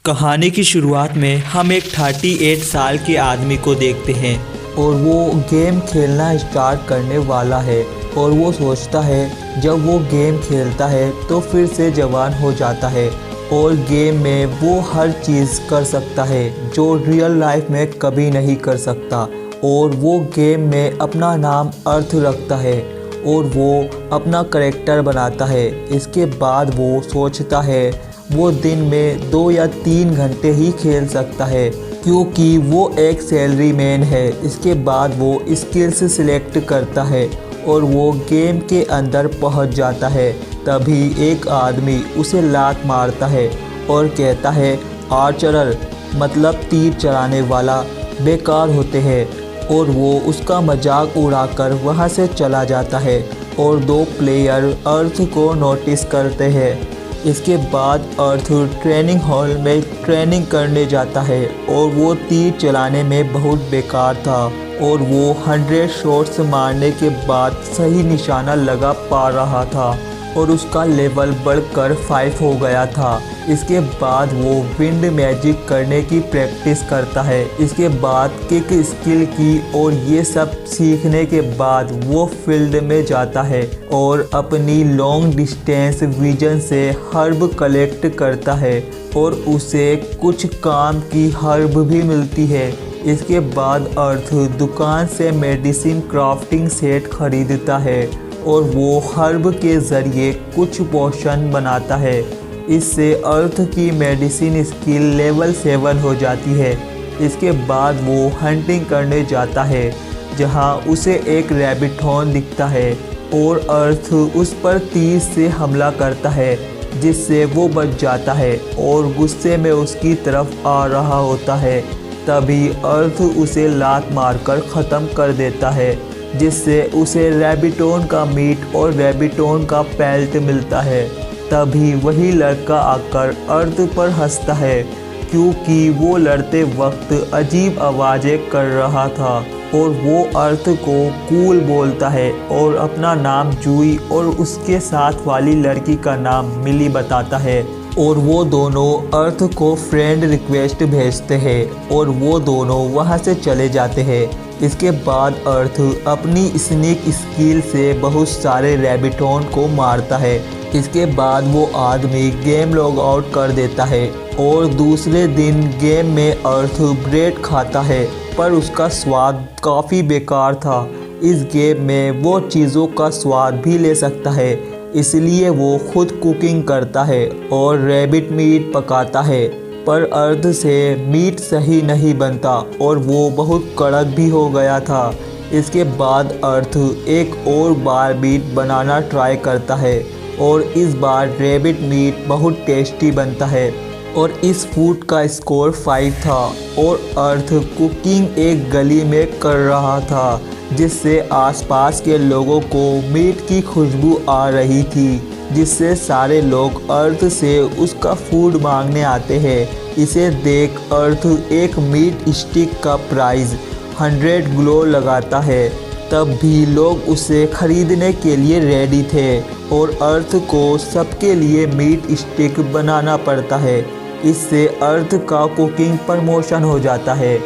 कहानी की शुरुआत में हम एक 38 साल के आदमी को देखते हैं और वो गेम खेलना स्टार्ट करने वाला है। और वो सोचता है जब वो गेम खेलता है तो फिर से जवान हो जाता है और गेम में वो हर चीज़ कर सकता है जो रियल लाइफ में कभी नहीं कर सकता। और वो गेम में अपना नाम अर्थ रखता है और वो अपना करेक्टर बनाता है। इसके बाद वो सोचता है वो दिन में 2 या 3 घंटे ही खेल सकता है क्योंकि वो एक सैलरी मैन है। इसके बाद वो स्किल्स सिलेक्ट करता है और वो गेम के अंदर पहुंच जाता है। तभी एक आदमी उसे लात मारता है और कहता है आर्चरर मतलब तीर चलाने वाला बेकार होते हैं। और वो उसका मजाक उड़ाकर वहां से चला जाता है और 2 प्लेयर अर्थ को नोटिस करते हैं। इसके बाद अर्थ ट्रेनिंग हॉल में ट्रेनिंग करने जाता है और वो तीर चलाने में बहुत बेकार था और वो 100 शॉट्स मारने के बाद सही निशाना लगा पा रहा था और उसका लेवल बढ़कर 5 हो गया था। इसके बाद वो विंड मैजिक करने की प्रैक्टिस करता है। इसके बाद किक स्किल की और ये सब सीखने के बाद वो फील्ड में जाता है और अपनी लॉन्ग डिस्टेंस विजन से हर्ब कलेक्ट करता है और उसे कुछ काम की हर्ब भी मिलती है। इसके बाद अर्थ दुकान से मेडिसिन क्राफ्टिंग सेट खरीदता है और वो हर्ब के ज़रिए कुछ पोशन बनाता है। इससे अर्थ की मेडिसिन स्किल लेवल 7 हो जाती है। इसके बाद वो हंटिंग करने जाता है जहां उसे एक रैबिटॉन दिखता है और अर्थ उस पर तीर से हमला करता है जिससे वो बच जाता है और गुस्से में उसकी तरफ आ रहा होता है। तभी अर्थ उसे लात मारकर ख़त्म कर देता है जिससे उसे रैबिटॉन का मीट और रैबिटॉन का पेल्ट मिलता है। तभी वही लड़का आकर अर्थ पर हंसता है क्योंकि वो लड़ते वक्त अजीब आवाज़ें कर रहा था और वो अर्थ को कूल बोलता है और अपना नाम जूई और उसके साथ वाली लड़की का नाम मिली बताता है। और वो दोनों अर्थ को फ्रेंड रिक्वेस्ट भेजते हैं और वो दोनों वहाँ से चले जाते हैं। इसके बाद अर्थ अपनी स्नीक स्किल से बहुत सारे रैबिटॉन को मारता है। इसके बाद वो आदमी गेम लॉग आउट कर देता है और दूसरे दिन गेम में अर्थ ब्रेड खाता है पर उसका स्वाद काफ़ी बेकार था। इस गेम में वो चीज़ों का स्वाद भी ले सकता है इसलिए वो खुद कुकिंग करता है और रैबिट मीट पकाता है पर अर्थ से मीट सही नहीं बनता और वो बहुत कड़क भी हो गया था। इसके बाद अर्थ एक और बार मीट बनाना ट्राई करता है और इस बार रैबिट मीट बहुत टेस्टी बनता है और इस फूड का स्कोर 5 था। और अर्थ कुकिंग एक गली में कर रहा था जिससे आसपास के लोगों को मीट की खुशबू आ रही थी जिससे सारे लोग अर्थ से उसका फूड मांगने आते हैं। इसे देख अर्थ एक मीट स्टिक का प्राइस 100 ग्लो लगाता है। तब भी लोग उसे खरीदने के लिए रेडी थे और अर्थ को सबके लिए मीट स्टिक बनाना पड़ता है। इससे अर्थ का कुकिंग प्रमोशन हो जाता है।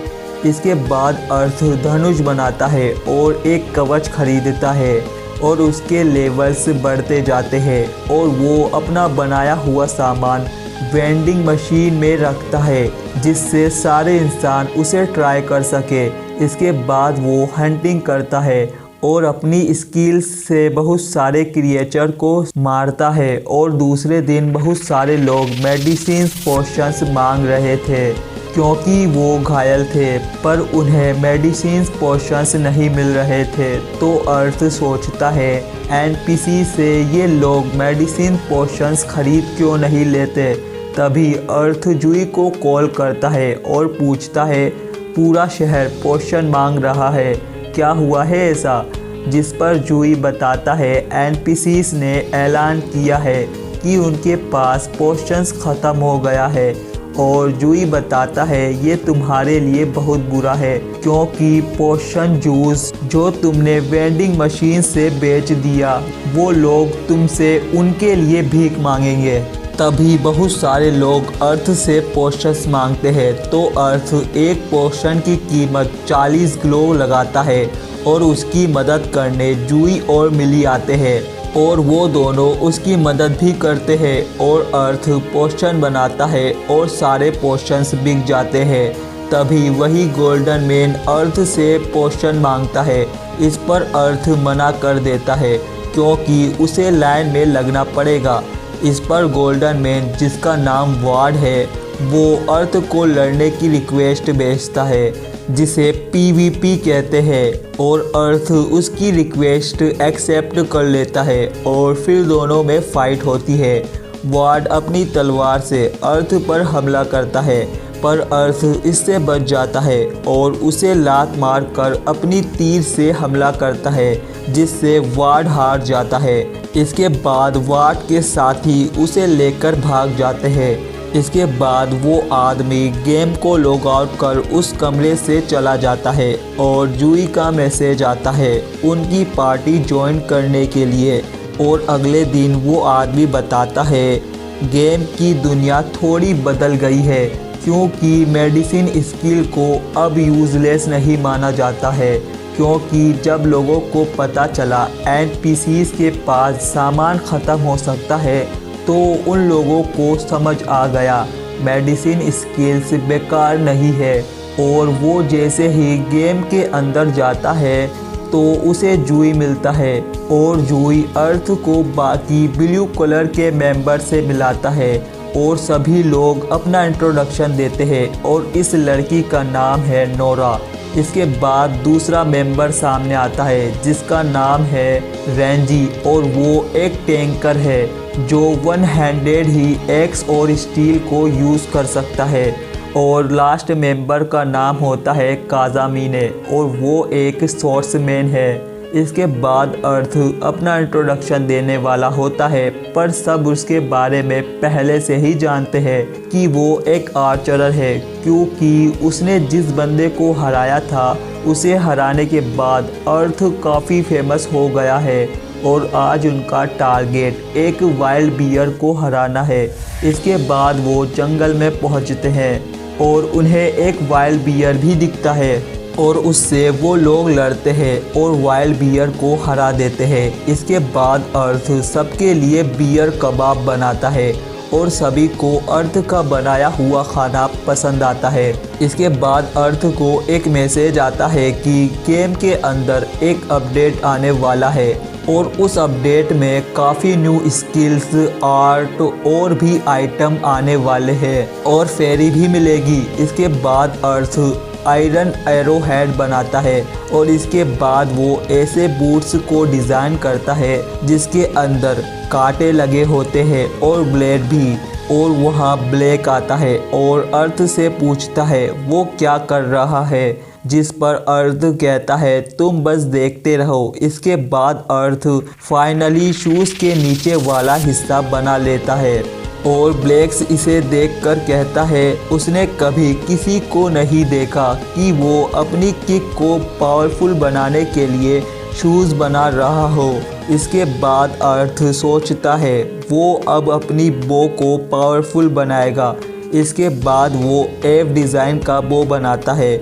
इसके बाद अर्थ धनुष बनाता है और एक कवच खरीदता है और उसके लेवल्स बढ़ते जाते हैं और वो अपना बनाया हुआ सामान वेंडिंग मशीन में रखता है जिससे सारे इंसान उसे ट्राई कर सके। इसके बाद वो हंटिंग करता है और अपनी स्किल्स से बहुत सारे क्रिएचर को मारता है। और दूसरे दिन बहुत सारे लोग मेडिसिन पोशंस मांग रहे थे क्योंकि वो घायल थे पर उन्हें मेडिसिन पोशंस नहीं मिल रहे थे। तो अर्थ सोचता है एनपीसी से ये लोग मेडिसिन पोशंस खरीद क्यों नहीं लेते। तभी अर्थ जूई को कॉल करता है और पूछता है पूरा शहर पोशन मांग रहा है, क्या हुआ है ऐसा। जिस पर जूई बताता है एनपीसीस ने ऐलान किया है कि उनके पास पोशंस ख़त्म हो गया है। और जूई बताता है ये तुम्हारे लिए बहुत बुरा है क्योंकि पोशन जूस जो तुमने वेंडिंग मशीन से बेच दिया वो लोग तुमसे उनके लिए भीख मांगेंगे। तभी बहुत सारे लोग अर्थ से पोशंस मांगते हैं, तो अर्थ एक पोशन की कीमत 40 ग्लो लगाता है और उसकी मदद करने जूई और मिली आते हैं और वो दोनों उसकी मदद भी करते हैं और अर्थ पोशन बनाता है और सारे पोशंस बिक जाते हैं। तभी वही गोल्डन मैन अर्थ से पोशन मांगता है। इस पर अर्थ मना कर देता है क्योंकि उसे लाइन में लगना पड़ेगा। इस पर गोल्डन मैन, जिसका नाम वार्ड है, वो अर्थ को लड़ने की रिक्वेस्ट भेजता है जिसे पीवीपी कहते हैं और अर्थ उसकी रिक्वेस्ट एक्सेप्ट कर लेता है और फिर दोनों में फाइट होती है। वार्ड अपनी तलवार से अर्थ पर हमला करता है पर अर्थ इससे बच जाता है और उसे लात मार कर अपनी तीर से हमला करता है जिससे वार्ड हार जाता है। इसके बाद वार्ड के साथी उसे लेकर भाग जाते हैं। इसके बाद वो आदमी गेम को लॉग आउट कर उस कमरे से चला जाता है और जूई का मैसेज आता है उनकी पार्टी ज्वाइन करने के लिए। और अगले दिन वो आदमी बताता है गेम की दुनिया थोड़ी बदल गई है क्योंकि मेडिसिन स्किल को अब यूज़लेस नहीं माना जाता है, क्योंकि जब लोगों को पता चला एनपीसीज के पास सामान ख़त्म हो सकता है तो उन लोगों को समझ आ गया मेडिसिन स्किल्स बेकार नहीं है। और वो जैसे ही गेम के अंदर जाता है तो उसे जूई मिलता है और जूई अर्थ को बाकी ब्लू कलर के मेंबर से मिलाता है और सभी लोग अपना इंट्रोडक्शन देते हैं और इस लड़की का नाम है नोरा। इसके बाद दूसरा मेंबर सामने आता है जिसका नाम है रेंजी और वो एक टैंकर है जो वन हैंडेड ही एक्स और स्टील को यूज़ कर सकता है। और लास्ट मेंबर का नाम होता है काजामिने और वो एक सोर्समैन है। इसके बाद अर्थ अपना इंट्रोडक्शन देने वाला होता है पर सब उसके बारे में पहले से ही जानते हैं कि वो एक आर्चरर है, क्योंकि उसने जिस बंदे को हराया था उसे हराने के बाद अर्थ काफ़ी फेमस हो गया है और आज उनका टारगेट एक वाइल्ड बियर को हराना है। इसके बाद वो जंगल में पहुंचते हैं और उन्हें एक वाइल्ड बियर भी दिखता है और उससे वो लोग लड़ते हैं और वाइल्ड बियर को हरा देते हैं। इसके बाद अर्थ सबके लिए बियर कबाब बनाता है और सभी को अर्थ का बनाया हुआ खाना पसंद आता है। इसके बाद अर्थ को एक मैसेज आता है कि गेम के अंदर एक अपडेट आने वाला है और उस अपडेट में काफ़ी न्यू स्किल्स, आर्ट और भी आइटम आने वाले हैं और फेरी भी मिलेगी। इसके बाद अर्थ आयरन एरो हेड बनाता है और इसके बाद वो ऐसे बूट्स को डिज़ाइन करता है जिसके अंदर कांटे लगे होते हैं और ब्लेड भी। और वहाँ ब्लैक आता है और अर्थ से पूछता है वो क्या कर रहा है, जिस पर अर्थ कहता है तुम बस देखते रहो। इसके बाद अर्थ फाइनली शूज़ के नीचे वाला हिस्सा बना लेता है और ब्लैक्स इसे देखकर कहता है उसने कभी किसी को नहीं देखा कि वो अपनी किक को पावरफुल बनाने के लिए शूज़ बना रहा हो। इसके बाद अर्थ सोचता है वो अब अपनी बो को पावरफुल बनाएगा। इसके बाद वो एफ डिज़ाइन का बो बनाता है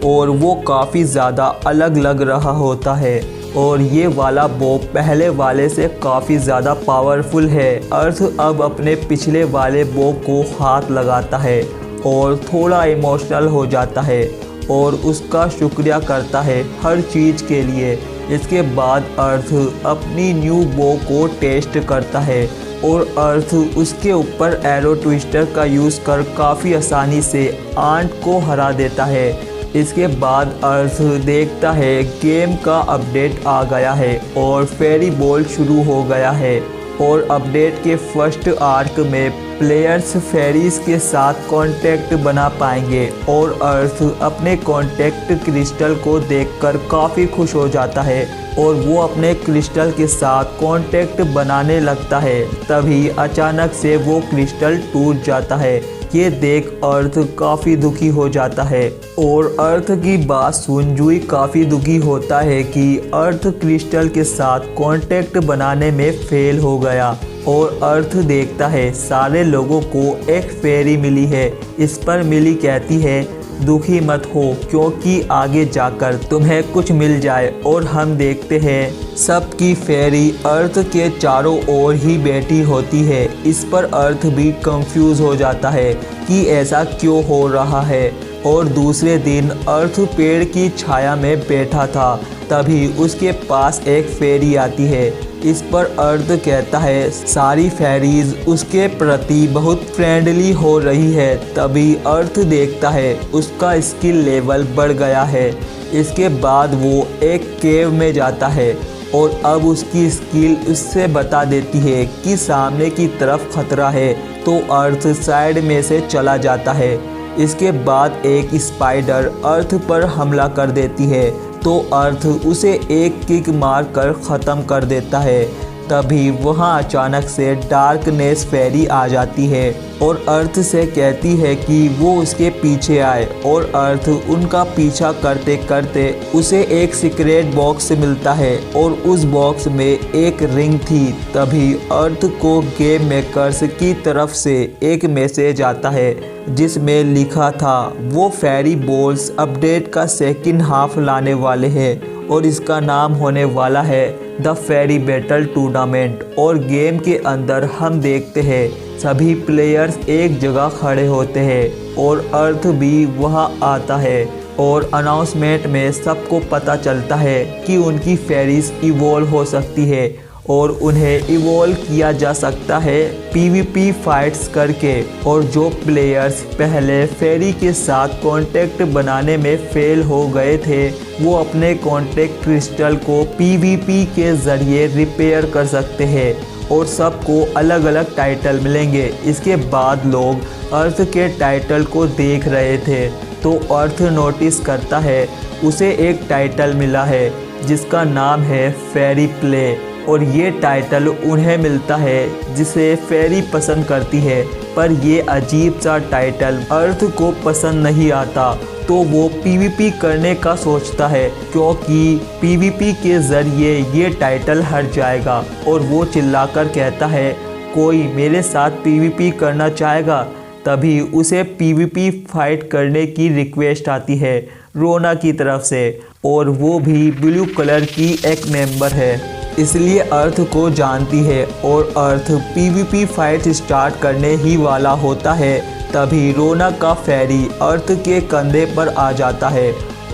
और वो काफ़ी ज़्यादा अलग लग रहा होता है और ये वाला बो पहले वाले से काफ़ी ज़्यादा पावरफुल है। अर्थ अब अपने पिछले वाले बो को हाथ लगाता है और थोड़ा इमोशनल हो जाता है और उसका शुक्रिया करता है हर चीज़ के लिए। इसके बाद अर्थ अपनी न्यू बो को टेस्ट करता है और अर्थ उसके ऊपर एरो ट्विस्टर का यूज़ कर काफ़ी आसानी से आंट को हरा देता है। इसके बाद अर्थ देखता है गेम का अपडेट आ गया है और फेरी बॉल शुरू हो गया है और अपडेट के फर्स्ट आर्क में प्लेयर्स फेरीज के साथ कांटेक्ट बना पाएंगे और अर्थ अपने कांटेक्ट क्रिस्टल को देखकर काफ़ी खुश हो जाता है और वो अपने क्रिस्टल के साथ कांटेक्ट बनाने लगता है। तभी अचानक से वो क्रिस्टल टूट जाता है ये देख अर्थ काफ़ी दुखी हो जाता है और अर्थ की बात सुन जूही काफ़ी दुखी होता है कि अर्थ क्रिस्टल के साथ कांटेक्ट बनाने में फेल हो गया। और अर्थ देखता है सारे लोगों को एक फेरी मिली है। इस पर मिली कहती है दुखी मत हो क्योंकि आगे जाकर तुम्हें कुछ मिल जाए। और हम देखते हैं सबकी फेरी अर्थ के चारों ओर ही बैठी होती है। इस पर अर्थ भी कंफ्यूज हो जाता है कि ऐसा क्यों हो रहा है। और दूसरे दिन अर्थ पेड़ की छाया में बैठा था, तभी उसके पास एक फेरी आती है। इस पर अर्थ कहता है सारी फेरीज उसके प्रति बहुत फ्रेंडली हो रही है। तभी अर्थ देखता है उसका स्किल लेवल बढ़ गया है। इसके बाद वो एक केव में जाता है और अब उसकी स्किल उससे बता देती है कि सामने की तरफ खतरा है, तो अर्थ साइड में से चला जाता है। इसके बाद एक स्पाइडर अर्थ पर हमला कर देती है, तो अर्थ उसे एक किक मारकर ख़त्म कर देता है। तभी वहाँ अचानक से डार्कनेस फेरी आ जाती है और अर्थ से कहती है कि वो उसके पीछे आए। और अर्थ उनका पीछा करते करते उसे एक सीक्रेट बॉक्स मिलता है और उस बॉक्स में एक रिंग थी। तभी अर्थ को गेम मेकर्स की तरफ से एक मैसेज आता है जिसमें लिखा था वो फेरी बॉल्स अपडेट का सेकंड हाफ लाने वाले हैं और इसका नाम होने वाला है द फेरी बैटल टूर्नामेंट। और गेम के अंदर हम देखते हैं सभी प्लेयर्स एक जगह खड़े होते हैं और अर्थ भी वहां आता है। और अनाउंसमेंट में सबको पता चलता है कि उनकी फेरीज इवॉल्व हो सकती है और उन्हें इवॉल्व किया जा सकता है पीवीपी फाइट्स करके। और जो प्लेयर्स पहले फेरी के साथ कांटेक्ट बनाने में फेल हो गए थे वो अपने कांटेक्ट क्रिस्टल को पीवीपी के ज़रिए रिपेयर कर सकते हैं और सबको अलग अलग टाइटल मिलेंगे। इसके बाद लोग अर्थ के टाइटल को देख रहे थे, तो अर्थ नोटिस करता है उसे एक टाइटल मिला है जिसका नाम है फेरी प्ले। और ये टाइटल उन्हें मिलता है जिसे फेरी पसंद करती है, पर ये अजीब सा टाइटल अर्थ को पसंद नहीं आता, तो वो पीवीपी करने का सोचता है क्योंकि पीवीपी के ज़रिए ये टाइटल हट जाएगा। और वो चिल्लाकर कहता है कोई मेरे साथ पीवीपी करना चाहेगा। तभी उसे पीवीपी फाइट करने की रिक्वेस्ट आती है रोना की तरफ से, और वो भी ब्लू कलर की एक मेंबर है, इसलिए अर्थ को जानती है और अर्थ पीवीपी फाइट स्टार्ट करने ही वाला होता है। तभी रोना का फेरी अर्थ के कंधे पर आ जाता है।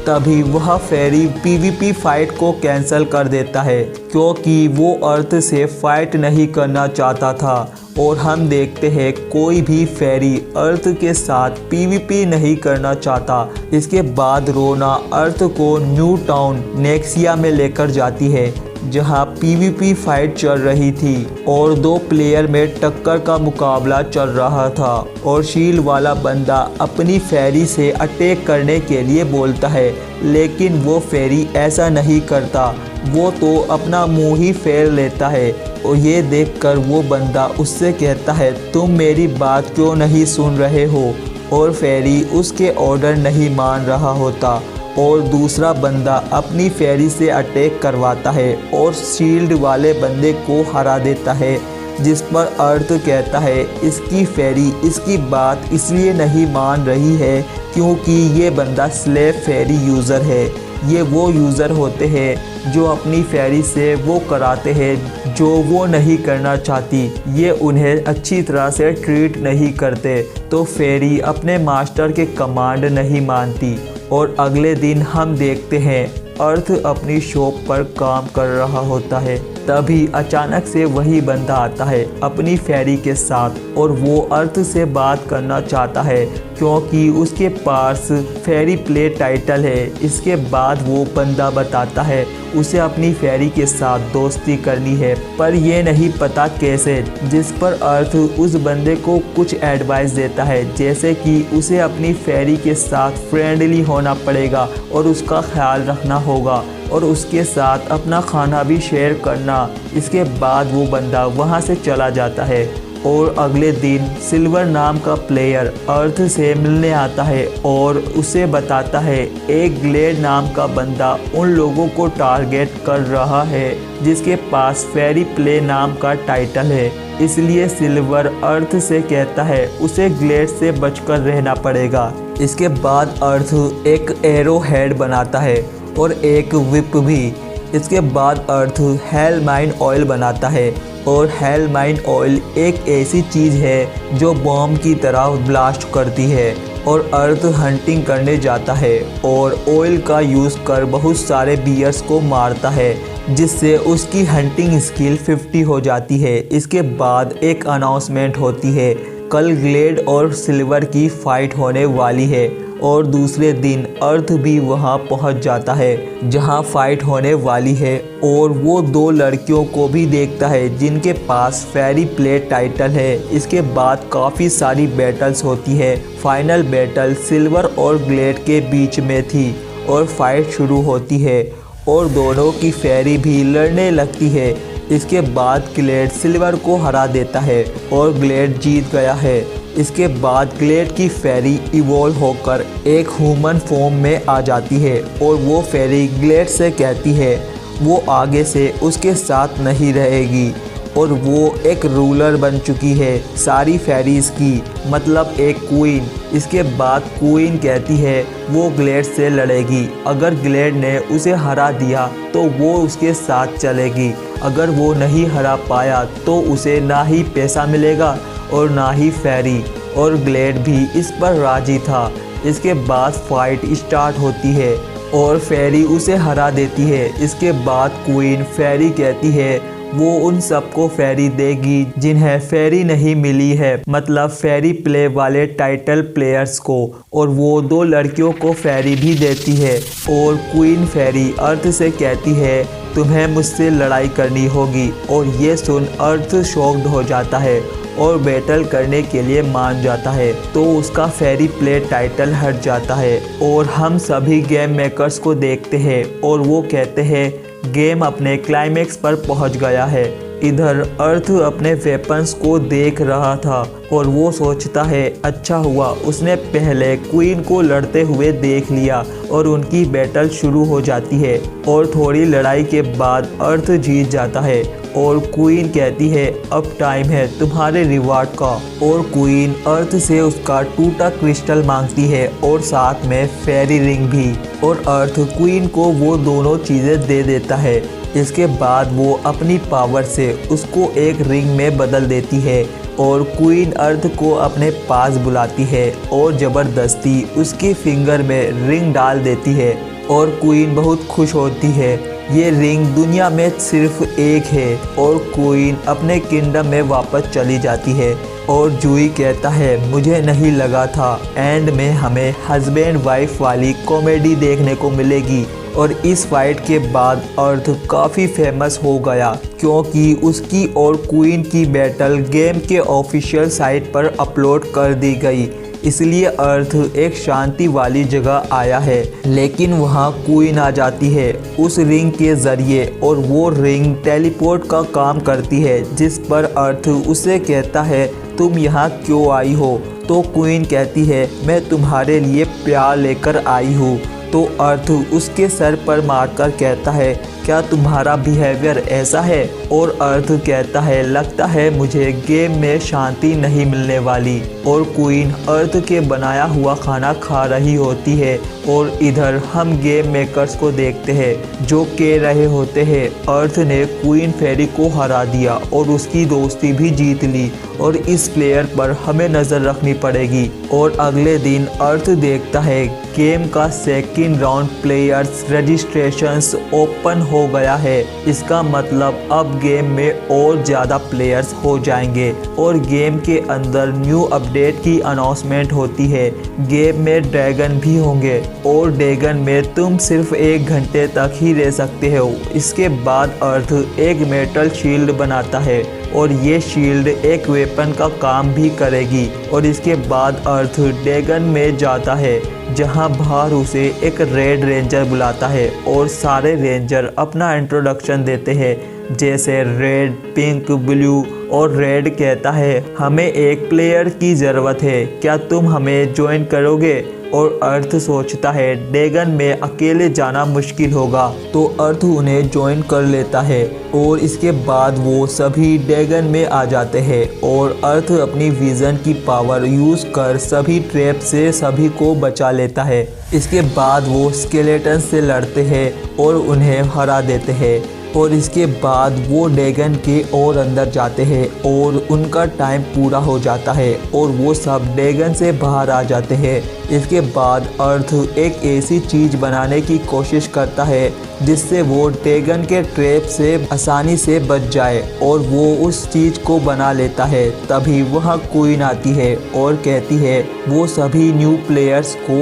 तभी वह फेरी पीवीपी फाइट को कैंसिल कर देता है क्योंकि वो अर्थ से फाइट नहीं करना चाहता था। और हम देखते हैं कोई भी फेरी अर्थ के साथ पीवीपी नहीं करना चाहता। इसके बाद रोना अर्थ को न्यू टाउन नेक्सिया में लेकर जाती है जहां पीवीपी फाइट चल रही थी और दो प्लेयर में टक्कर का मुकाबला चल रहा था। और शील्ड वाला बंदा अपनी फेरी से अटैक करने के लिए बोलता है, लेकिन वो फेरी ऐसा नहीं करता, वो तो अपना मुंह ही फेर लेता है। और ये देखकर वो बंदा उससे कहता है तुम मेरी बात क्यों नहीं सुन रहे हो। और फेरी उसके ऑर्डर नहीं मान रहा होता और दूसरा बंदा अपनी फेरी से अटैक करवाता है और शील्ड वाले बंदे को हरा देता है। जिस पर अर्थ कहता है इसकी फेरी इसकी बात इसलिए नहीं मान रही है क्योंकि ये बंदा स्लेव फेरी यूज़र है। ये वो यूज़र होते हैं जो अपनी फेरी से वो कराते हैं जो वो नहीं करना चाहती। ये उन्हें अच्छी तरह से ट्रीट नहीं करते, तो फेरी अपने मास्टर के कमांड नहीं मानती। और अगले दिन हम देखते हैं अर्थ अपनी शॉप पर काम कर रहा होता है। तभी अचानक से वही बंदा आता है अपनी फेरी के साथ और वो अर्थ से बात करना चाहता है क्योंकि उसके पास फेरी प्ले टाइटल है। इसके बाद वो बंदा बताता है उसे अपनी फेरी के साथ दोस्ती करनी है, पर ये नहीं पता कैसे। जिस पर अर्थ उस बंदे को कुछ एडवाइस देता है जैसे कि उसे अपनी फेरी के साथ फ्रेंडली होना पड़ेगा और उसका ख्याल रखना होगा और उसके साथ अपना खाना भी शेयर करना। इसके बाद वो बंदा वहाँ से चला जाता है और अगले दिन सिल्वर नाम का प्लेयर अर्थ से मिलने आता है और उसे बताता है एक ग्लेड नाम का बंदा उन लोगों को टारगेट कर रहा है जिसके पास फेरी प्ले नाम का टाइटल है। इसलिए सिल्वर अर्थ से कहता है उसे ग्लेड से बचकर रहना पड़ेगा। इसके बाद अर्थ एक एरो हेड बनाता है और एक विप भी। इसके बाद अर्थ हेल माइन ऑयल बनाता है और हेल माइन ऑयल एक ऐसी चीज़ है जो बॉम्ब की तरह ब्लास्ट करती है। और अर्थ हंटिंग करने जाता है और ऑयल का यूज़ कर बहुत सारे बियर्स को मारता है जिससे उसकी हंटिंग स्किल 50 हो जाती है। इसके बाद एक अनाउंसमेंट होती है कल ग्लेड और सिल्वर की फाइट होने वाली है और दूसरे दिन अर्थ भी वहां पहुंच जाता है जहां फाइट होने वाली है और वो 2 लड़कियों को भी देखता है जिनके पास फेरी प्ले टाइटल है। इसके बाद काफ़ी सारी बैटल्स होती है। फाइनल बैटल सिल्वर और ग्लेड के बीच में थी और फाइट शुरू होती है और दोनों की फेरी भी लड़ने लगती है। इसके बाद ग्लेड सिल्वर को हरा देता है और ग्लेड जीत गया है। इसके बाद ग्लेड की फेरी इवॉल्व होकर एक ह्यूमन फॉर्म में आ जाती है और वो फेरी ग्लेड से कहती है वो आगे से उसके साथ नहीं रहेगी और वो एक रूलर बन चुकी है सारी फेरीज़ की, मतलब एक क्वीन। इसके बाद क्वीन कहती है वो ग्लेड से लड़ेगी। अगर ग्लेड ने उसे हरा दिया तो वो उसके साथ चलेगी। अगर वो नहीं हरा पाया तो उसे ना ही पैसा मिलेगा और ना ही फेरी, और ग्लेड भी इस पर राजी था। इसके बाद फाइट स्टार्ट होती है और फेरी उसे हरा देती है। इसके बाद क्वीन फेरी कहती है वो उन सबको फेरी देगी जिन्हें फेरी नहीं मिली है, मतलब फेरी प्ले वाले टाइटल प्लेयर्स को, और वो 2 लड़कियों को फेरी भी देती है। और क्वीन फेरी अर्थ से कहती है तुम्हें मुझसे लड़ाई करनी होगी, और ये सुन अर्थ शॉक्ड हो जाता है और बैटल करने के लिए मान जाता है। तो उसका फेरी प्ले टाइटल हट जाता है और हम सभी गेम मेकर्स को देखते हैं और वो कहते हैं गेम अपने क्लाइमेक्स पर पहुंच गया है। इधर अर्थ अपने वेपन्स को देख रहा था और वो सोचता है अच्छा हुआ उसने पहले क्वीन को लड़ते हुए देख लिया, और उनकी बैटल शुरू हो जाती है और थोड़ी लड़ाई के बाद अर्थ जीत जाता है। और क्वीन कहती है अब टाइम है तुम्हारे रिवार्ड का, और क्वीन अर्थ से उसका टूटा क्रिस्टल मांगती है और साथ में फेरी रिंग भी, और अर्थ क्वीन को वो दोनों चीज़ें दे देता है। इसके बाद वो अपनी पावर से उसको एक रिंग में बदल देती है और क्वीन अर्थ को अपने पास बुलाती है और ज़बरदस्ती उसकी फिंगर में रिंग डाल देती है और क्वीन बहुत खुश होती है। ये रिंग दुनिया में सिर्फ एक है और क्वीन अपने किंगडम में वापस चली जाती है। और जूही कहता है मुझे नहीं लगा था एंड में हमें हस्बैंड वाइफ वाली कॉमेडी देखने को मिलेगी। और इस फाइट के बाद अर्थ काफ़ी फेमस हो गया क्योंकि उसकी और क्वीन की बैटल गेम के ऑफिशियल साइट पर अपलोड कर दी गई। इसलिए अर्थ एक शांति वाली जगह आया है, लेकिन वहाँ क्वीन आ जाती है उस रिंग के ज़रिए, और वो रिंग टेलीपोर्ट का काम करती है जिस पर अर्थ उसे कहता है तुम यहाँ क्यों आई हो। तो क्वीन कहती है मैं तुम्हारे लिए प्यार लेकर आई हूँ। तो अर्थ उसके सर पर मारकर कहता है क्या तुम्हारा बिहेवियर ऐसा है। और अर्थ कहता है लगता है मुझे गेम में शांति नहीं मिलने वाली। और क्वीन अर्थ के बनाया हुआ खाना खा रही होती है और इधर हम गेम मेकर्स को देखते हैं जो कह रहे होते हैं अर्थ ने क्वीन फेरी को हरा दिया और उसकी दोस्ती भी जीत ली और इस प्लेयर पर हमें नज़र रखनी पड़ेगी। और अगले दिन अर्थ देखता है गेम का second round players registrations open हो गया है। इसका मतलब अब गेम में और ज़्यादा प्लेयर्स हो जाएंगे और गेम के अंदर न्यू अपडेट की अनाउंसमेंट होती है। गेम में ड्रैगन भी होंगे और ड्रैगन में तुम सिर्फ 1 घंटे तक ही रह सकते हो। इसके बाद अर्थ एक मेटल शील्ड बनाता है और ये शील्ड एक वेपन का काम भी करेगी। और इसके बाद अर्थ ड्रैगन में जाता है जहां बाहर उसे एक रेड रेंजर बुलाता है और सारे रेंजर अपना इंट्रोडक्शन देते हैं जैसे रेड, पिंक, ब्लू, और रेड कहता है हमें एक प्लेयर की ज़रूरत है, क्या तुम हमें ज्वाइन करोगे? और अर्थ सोचता है ड्रैगन में अकेले जाना मुश्किल होगा, तो अर्थ उन्हें ज्वाइन कर लेता है और इसके बाद वो सभी ड्रैगन में आ जाते हैं और अर्थ अपनी विज़न की पावर यूज़ कर सभी ट्रैप से सभी को बचा लेता है। इसके बाद वो स्केलेटन से लड़ते हैं और उन्हें हरा देते हैं और इसके बाद वो ड्रैगन के और अंदर जाते हैं और उनका टाइम पूरा हो जाता है और वो सब ड्रैगन से बाहर आ जाते हैं। इसके बाद अर्थ एक ऐसी चीज़ बनाने की कोशिश करता है जिससे वो ड्रैगन के ट्रैप से आसानी से बच जाए और वो उस चीज़ को बना लेता है। तभी वह क्वीन आती है और कहती है वो सभी न्यू प्लेयर्स को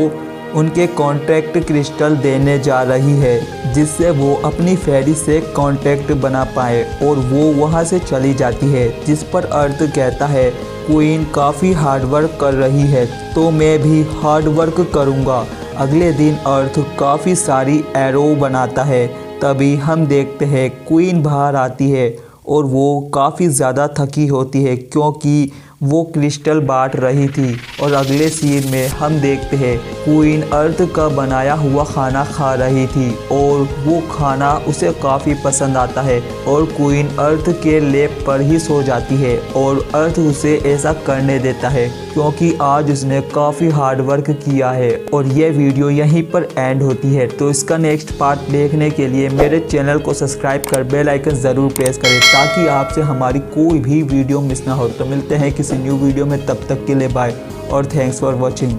उनके कॉन्टैक्ट क्रिस्टल देने जा रही है जिससे वो अपनी फेरी से कॉन्टैक्ट बना पाए और वो वहाँ से चली जाती है। जिस पर अर्थ कहता है क्वीन काफ़ी हार्डवर्क कर रही है तो मैं भी हार्डवर्क करूँगा। अगले दिन अर्थ काफ़ी सारी एरो बनाता है। तभी हम देखते हैं क्वीन बाहर आती है और वो काफ़ी ज़्यादा थकी होती है क्योंकि वो क्रिस्टल बांट रही थी। और अगले सीन में हम देखते हैं क्वीन अर्थ का बनाया हुआ खाना खा रही थी और वो खाना उसे काफ़ी पसंद आता है और क्वीन अर्थ के लेप पर ही सो जाती है और अर्थ उसे ऐसा करने देता है क्योंकि आज उसने काफ़ी हार्ड वर्क किया है। और ये वीडियो यहीं पर एंड होती है। तो इसका नेक्स्ट पार्ट देखने के लिए मेरे चैनल को सब्सक्राइब कर बेल आइकन ज़रूर प्रेस करें ताकि आपसे हमारी कोई भी वीडियो मिस ना हो। तो मिलते हैं किसी न्यू वीडियो में, तब तक के लिए बाय और थैंक्स फॉर वॉचिंग।